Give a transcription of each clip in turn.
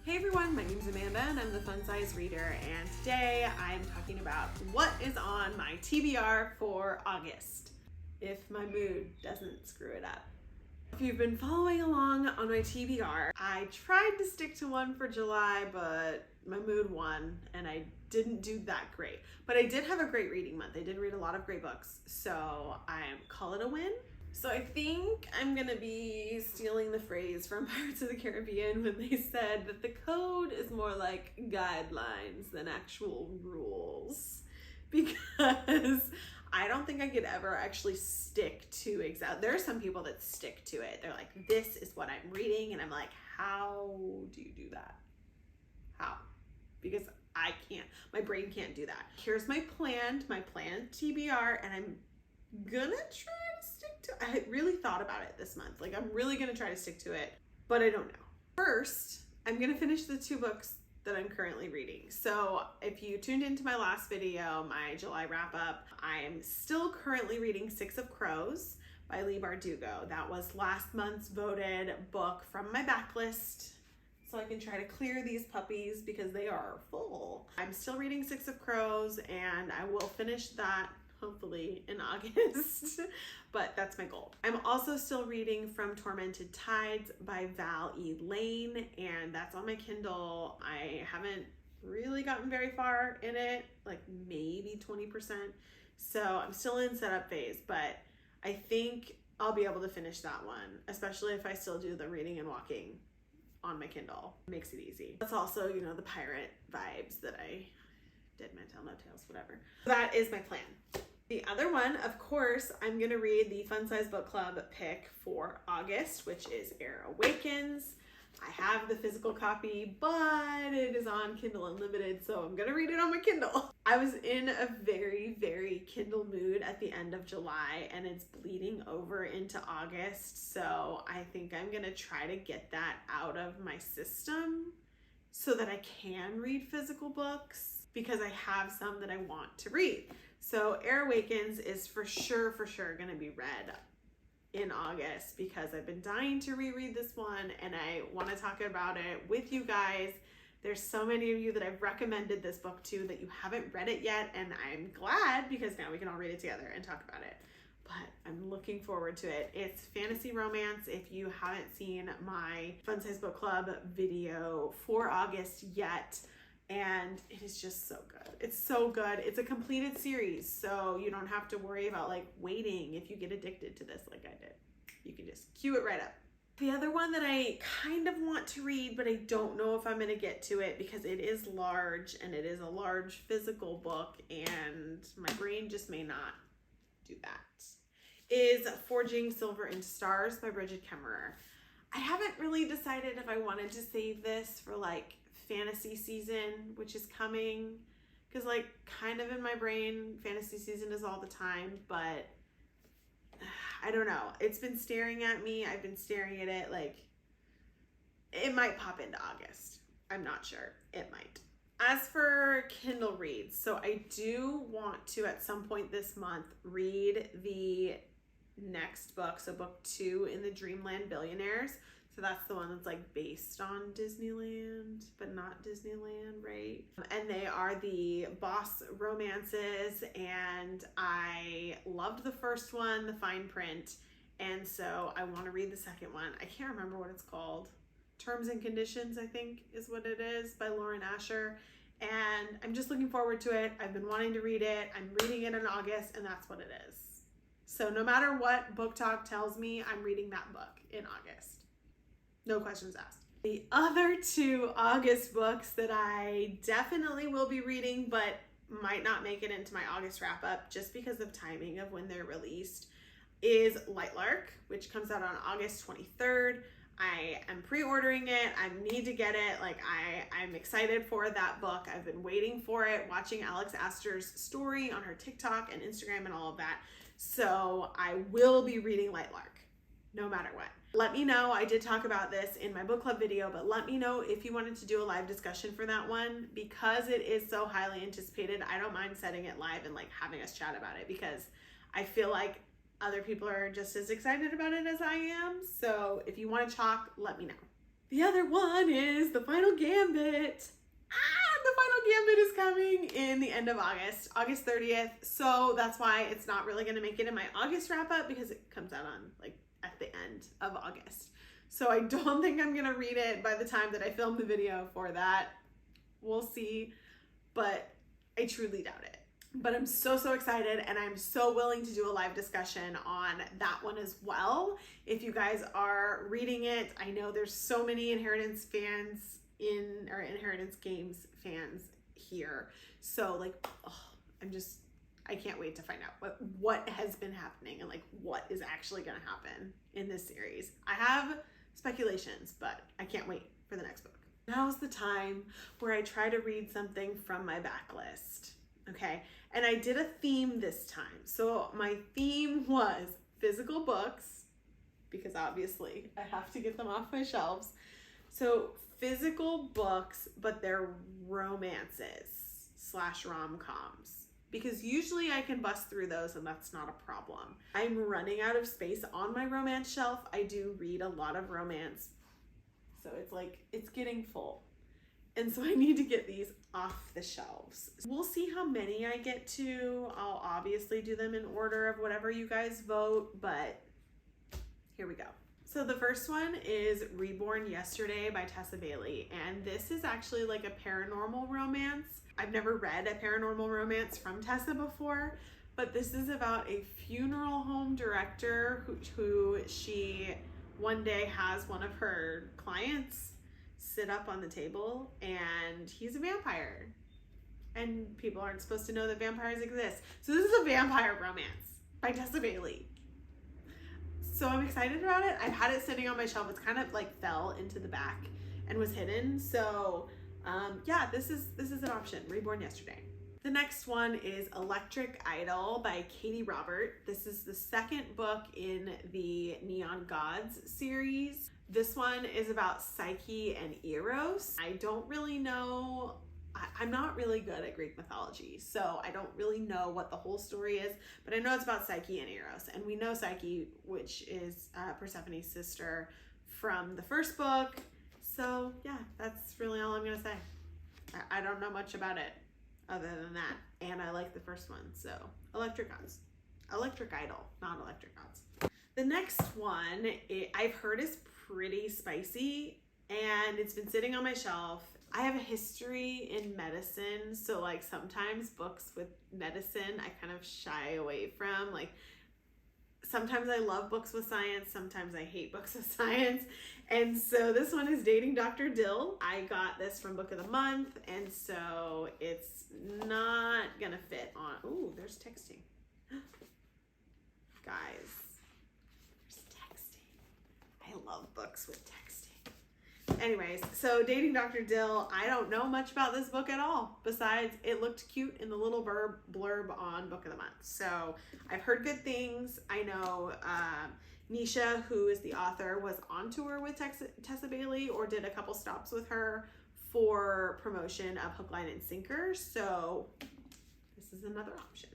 Hey everyone, my name's Amanda and I'm the Fun Size Reader, and today I'm talking about what is on my TBR for August, if my mood doesn't screw it up. If you've been following along on my TBR, I tried to stick to one for July, but my mood won and I didn't do that great. But I did have a great reading month. I did read a lot of great books, so I call it a win. So I think I'm gonna be stealing the phrase from Pirates of the Caribbean when they said that the code is more like guidelines than actual rules, because I don't think I could ever actually stick to there are some people that stick to it. They're like, this is what I'm reading, and I'm like, how do you do that? How? Because I can't, my brain can't do that. Here's my planned TBR, and I'm gonna try to stick to, I really thought about it this month. Like, I'm really gonna try to stick to it, but I don't know. First, I'm gonna finish the 2 books that I'm currently reading. So if you tuned into my last video, my July wrap up, I am still currently reading 6 of Crows by Leigh Bardugo. That was last month's voted book from my backlist, so I can try to clear these puppies because they are full. I'm still reading 6 of Crows, and I will finish that hopefully in August, but that's my goal. I'm also still reading From Tormented Tides by Leigh, and that's on my Kindle. I haven't really gotten very far in it, like maybe 20%. So I'm still in setup phase, but I think I'll be able to finish that one, especially if I still do the reading and walking on my Kindle. It makes it easy. That's also, you know, the pirate vibes that I did, Man Tell No Tales, whatever. That is my plan. The other one, of course, I'm gonna read the Fun Size Book Club pick for August, which is Awakens. I have the physical copy, but it is on Kindle Unlimited, so I'm gonna read it on my Kindle. I was in a very, very Kindle mood at the end of July, and it's bleeding over into August, so I think I'm gonna try to get that out of my system so that I can read physical books, because I have some that I want to read. So Awakens is for sure gonna be read in August, because I've been dying to reread this one and I wanna talk about it with you guys. There's so many of you that I've recommended this book to that you haven't read it yet, and I'm glad because now we can all read it together and talk about it. But I'm looking forward to it. It's fantasy romance. If you haven't seen my Fun Size Book Club video for August yet, and it is just so good. It's so good. It's a completed series, so you don't have to worry about like waiting if you get addicted to this like I did. You can just cue it right up. The other one that I kind of want to read, but I don't know if I'm gonna get to it because it is large, and it is a large physical book, and my brain just may not do that, is Forging Silver into Stars by Brigid Kemmerer. I haven't really decided if I wanted to save this for like fantasy season, which is coming, because like kind of in my brain fantasy season is all the time, but I don't know. It's been staring at me. I've been staring at it. Like, it might pop into August. I'm not sure. It might. As for Kindle reads, so I do want to at some point this month read the next book, so book 2 in the Dreamland Billionaires. So that's the one that's like based on Disneyland, but not Disneyland, right? And they are the boss romances, and I loved the first one, the fine print, and so I want to read the second one. I can't remember what it's called. Terms and Conditions, I think is what it is, by Lauren Asher. And I'm just looking forward to it. I've been wanting to read it. I'm reading it in August, and that's what it is. So no matter what Book Talk tells me, I'm reading that book in August. No questions asked. The other 2 August books that I definitely will be reading, but might not make it into my August wrap up just because of timing of when they're released, is Lightlark, which comes out on August 23rd. I am pre-ordering it. I need to get it. Like, I'm excited for that book. I've been waiting for it, watching Aster's story on her TikTok and Instagram and all of that. So I will be reading Lightlark no matter what. Let me know. I did talk about this in my book club video, but let me know if you wanted to do a live discussion for that one, because it is so highly anticipated. I don't mind setting it live and like having us chat about it, because I feel like other people are just as excited about it as I am. So if you want to talk, let me know. The other one is the Final Gambit. The Final Gambit is coming in the end of August, August 30th. So that's why it's not really going to make it in my August wrap up, because it comes out on like at the end of August. So I don't think I'm going to read it by the time that I film the video for that. We'll see, but I truly doubt it. But I'm so excited, and I'm so willing to do a live discussion on that one as well. If you guys are reading it, I know there's so many Inheritance fans or Inheritance Games fans here. So like, I can't wait to find out what has been happening and like what is actually going to happen in this series. I have speculations, but I can't wait for the next book. Now's the time where I try to read something from my backlist. Okay, and I did a theme this time. So my theme was physical books, because obviously I have to get them off my shelves. So physical books, but they're romances / rom-coms, because usually I can bust through those and that's not a problem. I'm running out of space on my romance shelf. I do read a lot of romance, so it's like, it's getting full. And so I need to get these off the shelves. We'll see how many I get to. I'll obviously do them in order of whatever you guys vote, but here we go. So the first one is Reborn Yesterday by Tessa Bailey. And this is actually like a paranormal romance. I've never read a paranormal romance from Tessa before, but this is about a funeral home director who she one day has one of her clients sit up on the table, and he's a vampire. And people aren't supposed to know that vampires exist. So this is a vampire romance by Tessa Bailey. So I'm excited about it. I've had it sitting on my shelf. It's kind of like fell into the back and was hidden. So yeah, this is an option. Reborn Yesterday. The next one is Electric Idol by Katie Robert. This is the second book in the Neon Gods series. This one is about Psyche and Eros. I don't really know. I'm not really good at Greek mythology, so I don't really know what the whole story is, but I know it's about Psyche and Eros. And we know Psyche, which is Persephone's sister, from the first book. So yeah, that's really all I'm gonna say. I don't know much about it other than that. And I like the first one, so Electric Idol, not Electric Gods. The next one, I've heard is pretty spicy, and it's been sitting on my shelf. I have a history in medicine, so like sometimes books with medicine I kind of shy away from. Like sometimes I love books with science, sometimes I hate books with science. And so this one is Dating Dr. Dill. I got this from Book of the Month, and so it's not gonna fit on. Ooh, there's texting. Guys, there's texting. I love books with texting. Anyways, so Dating Dr. Dill, I don't know much about this book at all, besides it looked cute in the little blurb on Book of the Month. So I've heard good things. I know Nisha, who is the author, was on tour with Tessa Bailey, or did a couple stops with her for promotion of Hook, Line, and Sinker. So this is another option.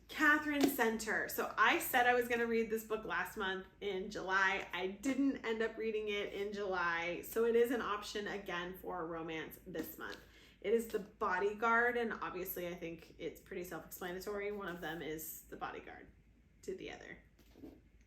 Catherine Center. So I said I was going to read this book last month in July. I didn't end up reading it in July. So it is an option again for a romance this month. It is The Bodyguard, and obviously I think it's pretty self-explanatory. One of them is the bodyguard to the other.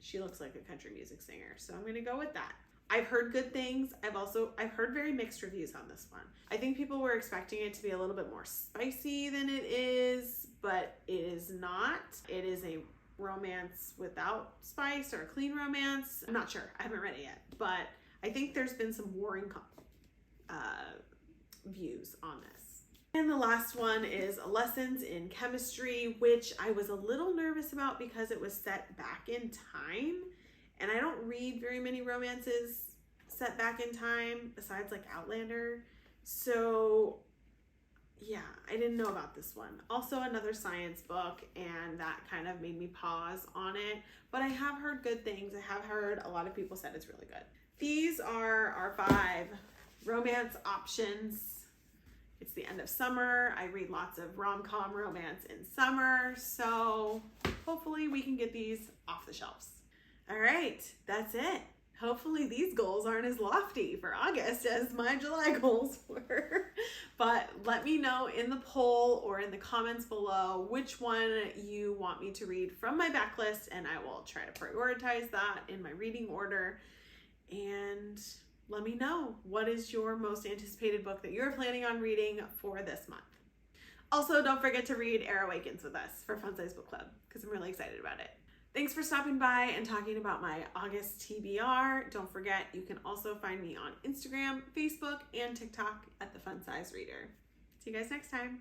She looks like a country music singer, so I'm going to go with that. I've heard good things. I've heard very mixed reviews on this one. I think people were expecting it to be a little bit more spicy than it is, but it is not. It is a romance without spice, or a clean romance. I'm not sure. I haven't read it yet, but I think there's been some warring views on this. And the last one is Lessons in Chemistry, which I was a little nervous about because it was set back in time. And I don't read very many romances set back in time besides like Outlander. So yeah, I didn't know about this one. Also another science book, and that kind of made me pause on it. But I have heard good things. I have heard a lot of people said it's really good. These are our 5 romance options. It's the end of summer. I read lots of rom-com romance in summer. So hopefully we can get these off the shelves. All right, that's it. Hopefully these goals aren't as lofty for August as my July goals were. But let me know in the poll or in the comments below which one you want me to read from my backlist, and I will try to prioritize that in my reading order. And let me know, what is your most anticipated book that you're planning on reading for this month? Also, don't forget to read Awakens with us for Fun Size Book Club, because I'm really excited about it. Thanks for stopping by and talking about my August TBR. Don't forget, you can also find me on Instagram, Facebook, and TikTok at The Fun Size Reader. See you guys next time.